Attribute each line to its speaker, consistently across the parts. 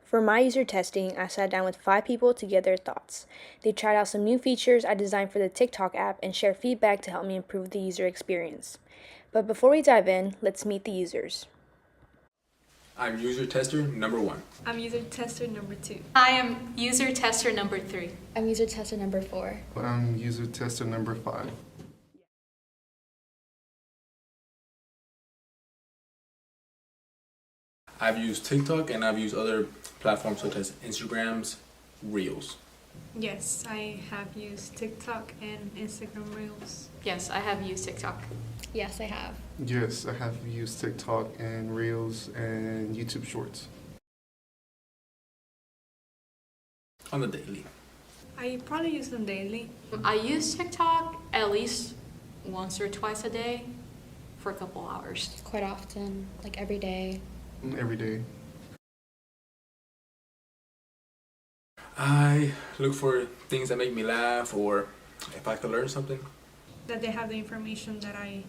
Speaker 1: For my user testing, I sat down with 5 people to get their thoughts. They tried out some new features I designed for the TikTok app and shared feedback to help me improve the user experience. But before we dive in, let's meet the users.
Speaker 2: I'm user tester number 1.
Speaker 3: I'm user tester number 2.
Speaker 4: I am user tester number 3.
Speaker 5: I'm user tester number 4.
Speaker 6: I'm user tester number 5.
Speaker 2: I've used TikTok and I've used other platforms such as Instagram's Reels.
Speaker 3: Yes, I have used TikTok and Instagram Reels.
Speaker 4: Yes, I have used TikTok.
Speaker 5: Yes, I have.
Speaker 6: Yes, I have used TikTok and Reels and YouTube Shorts.
Speaker 2: On the daily.
Speaker 3: I probably use them daily.
Speaker 4: I use TikTok at least once or twice a day for a couple hours.
Speaker 5: Quite often, like every day.
Speaker 6: Every day.
Speaker 2: I look for things that make me laugh, or if I could learn something.
Speaker 3: That they have the information that I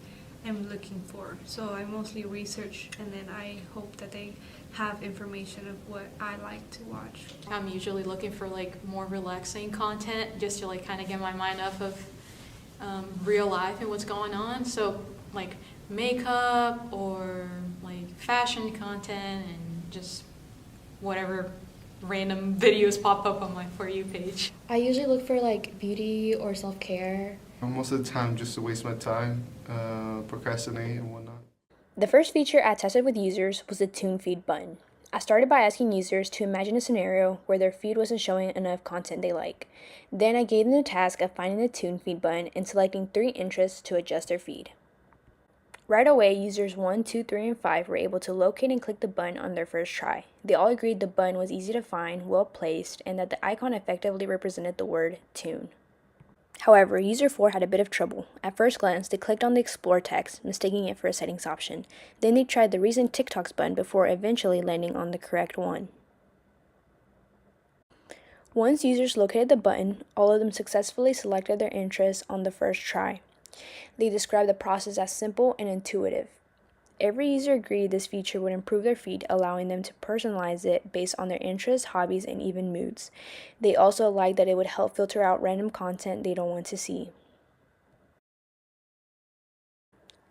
Speaker 3: am looking for. So I mostly research and then I hope that they have information of what I like to watch.
Speaker 4: I'm usually looking for like more relaxing content just to like kind of get my mind off of real life and what's going on. So like makeup or like fashion content and just whatever random videos pop up on my For You page.
Speaker 5: I usually look for like beauty or self-care.
Speaker 6: Most of the time just to waste my time, procrastinate and whatnot.
Speaker 1: The first feature I tested with users was the Tune Feed button. I started by asking users to imagine a scenario where their feed wasn't showing enough content they like. Then I gave them the task of finding the Tune Feed button and selecting 3 interests to adjust their feed. Right away, users 1, 2, 3, and 5 were able to locate and click the button on their first try. They all agreed the button was easy to find, well placed, and that the icon effectively represented the word tune. However, user 4 had a bit of trouble. At first glance, they clicked on the Explore text, mistaking it for a settings option. Then they tried the recent TikToks button before eventually landing on the correct one. Once users located the button, all of them successfully selected their interests on the first try. They described the process as simple and intuitive. Every user agreed this feature would improve their feed, allowing them to personalize it based on their interests, hobbies, and even moods. They also liked that it would help filter out random content they don't want to see.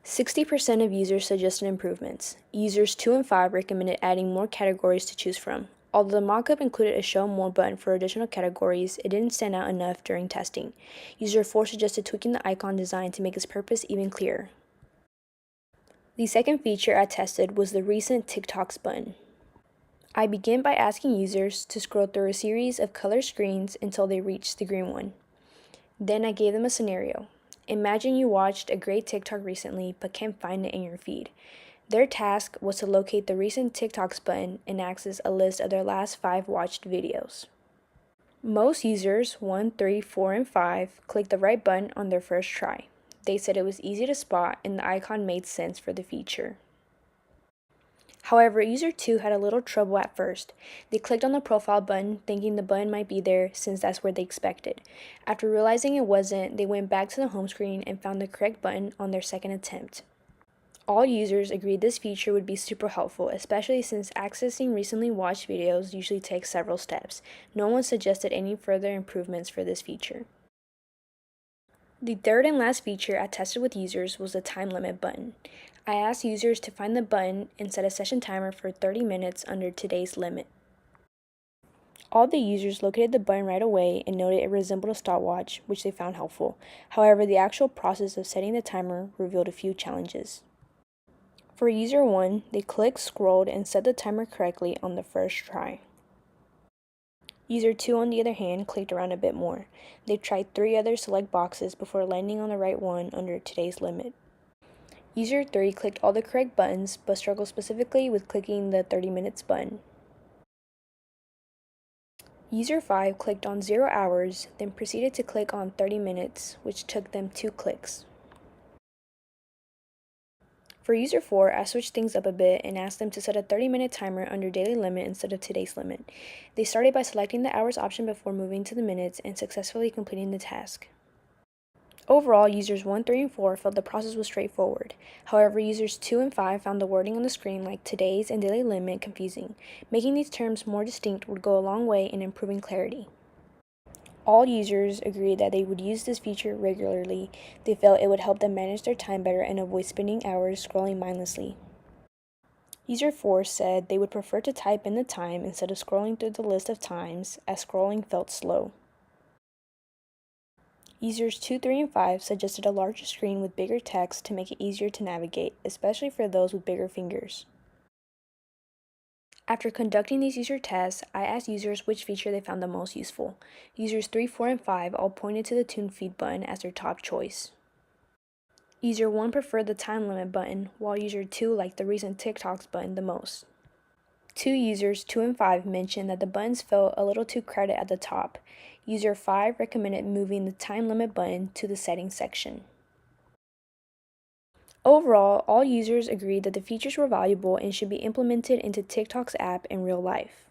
Speaker 1: 60% of users suggested improvements. Users 2 and 5 recommended adding more categories to choose from. Although the mockup included a Show More button for additional categories, it didn't stand out enough during testing. User 4 suggested tweaking the icon design to make its purpose even clearer. The second feature I tested was the recent TikToks button. I began by asking users to scroll through a series of color screens until they reached the green one. Then I gave them a scenario. Imagine you watched a great TikTok recently but can't find it in your feed. Their task was to locate the recent TikToks button and access a list of their last 5 watched videos. Most users, 1, 3, 4, and 5, clicked the right button on their first try. They said it was easy to spot and the icon made sense for the feature. However, user 2 had a little trouble at first. They clicked on the profile button thinking the button might be there since that's where they expected. After realizing it wasn't, they went back to the home screen and found the correct button on their second attempt. All users agreed this feature would be super helpful, especially since accessing recently watched videos usually takes several steps. No one suggested any further improvements for this feature. The third and last feature I tested with users was the time limit button. I asked users to find the button and set a session timer for 30 minutes under today's limit. All the users located the button right away and noted it resembled a stopwatch, which they found helpful. However, the actual process of setting the timer revealed a few challenges. For user 1, they clicked, scrolled, and set the timer correctly on the first try. User 2, on the other hand, clicked around a bit more. They tried 3 other select boxes before landing on the right one under today's limit. User 3 clicked all the correct buttons, but struggled specifically with clicking the 30 minutes button. User 5 clicked on 0 hours, then proceeded to click on 30 minutes, which took them 2 clicks. For user 4, I switched things up a bit and asked them to set a 30-minute timer under daily limit instead of today's limit. They started by selecting the hours option before moving to the minutes and successfully completing the task. Overall, users 1, 3, and 4 felt the process was straightforward. However, users 2 and 5 found the wording on the screen like today's and daily limit confusing. Making these terms more distinct would go a long way in improving clarity. All users agreed that they would use this feature regularly. They felt it would help them manage their time better and avoid spending hours scrolling mindlessly. User 4 said they would prefer to type in the time instead of scrolling through the list of times, as scrolling felt slow. Users 2, 3, and 5 suggested a larger screen with bigger text to make it easier to navigate, especially for those with bigger fingers. After conducting these user tests, I asked users which feature they found the most useful. Users 3, 4, and 5 all pointed to the tune feed button as their top choice. User 1 preferred the time limit button, while user 2 liked the recent TikToks button the most. 2 users, 2 and 5, mentioned that the buttons felt a little too crowded at the top. User 5 recommended moving the time limit button to the settings section. Overall, all users agreed that the features were valuable and should be implemented into TikTok's app in real life.